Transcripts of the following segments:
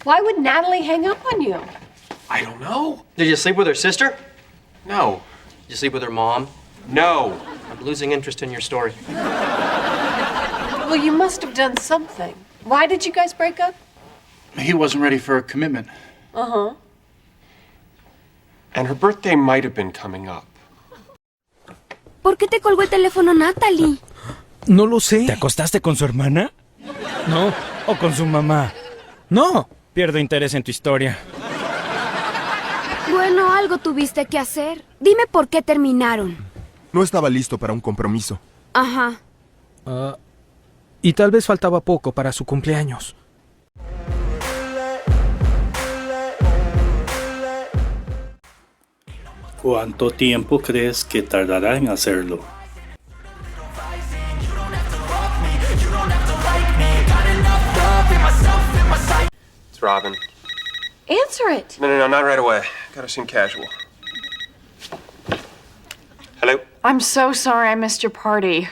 Why would Natalie hang up on you? I don't know. Did you sleep with her sister? No. Did you sleep with her mom? No. I'm losing interest in your story. Well, you must have done something. Why did you guys break up? He wasn't ready for a commitment. Uh-huh. And her birthday might have been coming up. ¿Por qué te colgó el teléfono Natalie? No lo sé. ¿Te acostaste con su hermana? No. ¿O con su mamá? No. Pierdo interés en tu historia. Bueno, algo tuviste que hacer. Dime por qué terminaron. No estaba listo para un compromiso. Ajá. Y tal vez faltaba poco para su cumpleaños. ¿Cuánto tiempo crees que tardará en hacerlo? It's Robin. Answer it. No, not right away. Gotta seem casual. Hello? I'm so sorry I missed your party.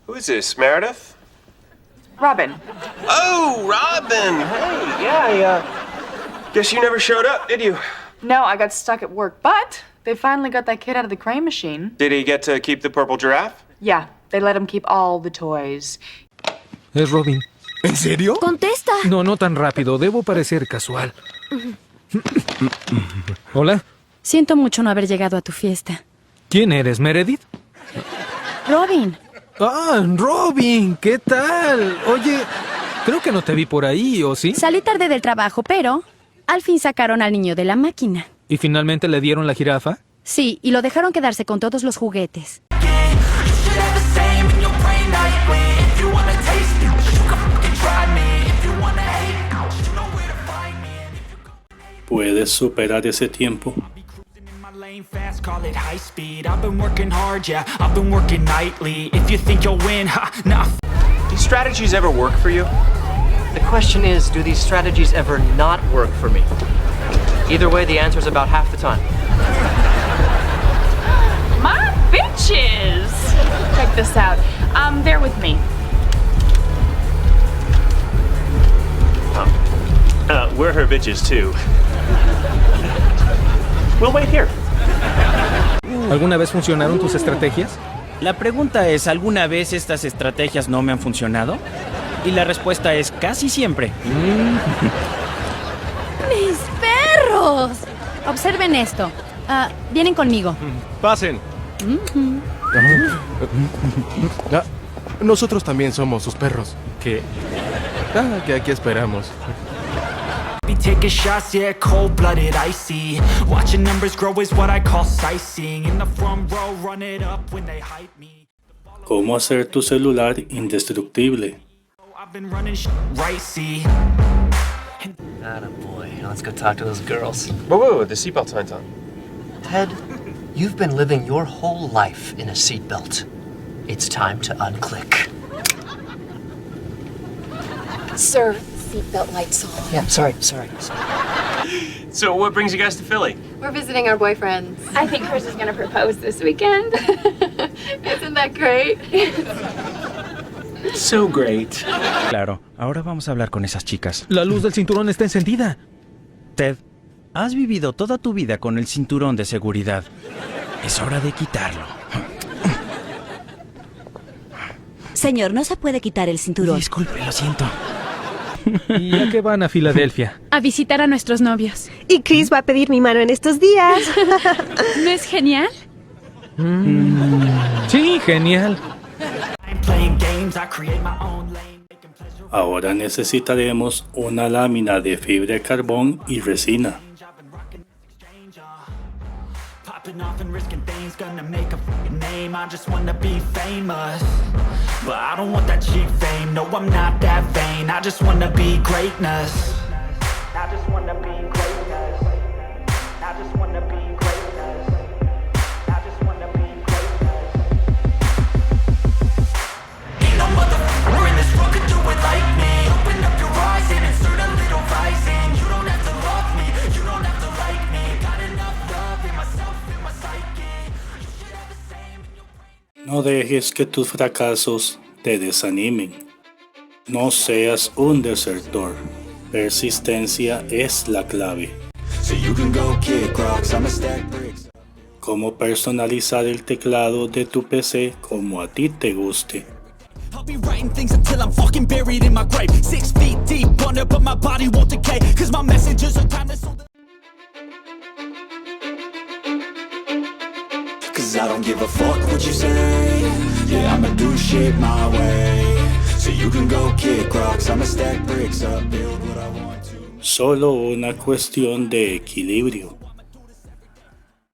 Who is this, Meredith? Robin. Oh, Robin! Hey, yeah, guess you never showed up, did you? No, I got stuck at work, but they finally got that kid out of the crane machine. Did he get to keep the purple giraffe? Yeah, they let him keep all the toys. Es Robin. ¿En serio? ¡Contesta! No tan rápido. Debo parecer casual. Hola. Siento mucho no haber llegado a tu fiesta. ¿Quién eres, Meredith? Robin. Ah, Robin. ¿Qué tal? Oye, creo que no te vi por ahí, ¿o sí? Salí tarde del trabajo, pero al fin sacaron al niño de la máquina. ¿Y finalmente le dieron la jirafa? Sí, y lo dejaron quedarse con todos los juguetes. ¿Puedes superar ese tiempo? These strategies ever work for you? The question is, do these strategies ever not work for me? Either way, the answer's about half the time. My bitches! Check this out. They're with me. We're her bitches too. We'll wait here. ¿Alguna vez funcionaron tus estrategias? La pregunta es, ¿alguna vez estas estrategias no me han funcionado? Y la respuesta es casi siempre. ¡Mis perros! Observen esto. Vienen conmigo. Pasen. Nosotros también somos sus perros. ¿Qué? Que aquí esperamos. Taking shots, yeah, cold-blooded, icy. Watching numbers grow is what I call sightseeing. In the front row, run it up when they hype me. ¿Cómo hacer tu celular indestructible? I've been running right, see. Attaboy. Now let's go talk to those girls. Whoa, the seatbelt sign's on. Ted, you've been living your whole life in a seatbelt. It's time to unclick. Sir, seatbelt lights on. Yeah, sorry. So what brings you guys to Philly? We're visiting our boyfriends. I think Chris is gonna propose this weekend. Isn't that great? It's so great. Claro, ahora vamos a hablar con esas chicas. La luz del cinturón está encendida. Ted, has vivido toda tu vida con el cinturón de seguridad. Es hora de quitarlo. Señor, no se puede quitar el cinturón. Disculpe, lo siento. ¿Y a qué van a Filadelfia? A visitar a nuestros novios. Y Chris va a pedir mi mano en estos días. ¿No es genial? Sí, genial. Ahora necesitaremos una lámina de fibra de carbón y resina. Popping off and risking things, gonna make a fucking name. I just wanna be famous, but I don't want that cheap fame. No, I'm not that vain. I just wanna be greatness. I just wanna be greatness. I just wanna be greatness. I just wanna be greatness. Ain't no motherfucker in this world could do it like me. Open up your eyes and insert a little rising. You don't have to love me, you don't have to like me. Got enough love in myself, in my psyche. You should have the same in your brain. No dejes que tus fracasos te desanimen. No seas un desertor. Persistencia es la clave. Cómo personalizar el teclado de tu PC como a ti te guste. I'll be writing things until I'm fucking buried in my grave. 6 feet deep under, but my body won't decay. Cause my messages are timeless. Cause I don't give a fuck what you say. Yeah, I'ma do shit my way. So you can go kick rocks, I'ma stack bricks up, build what I want to. Solo una cuestión de equilibrio.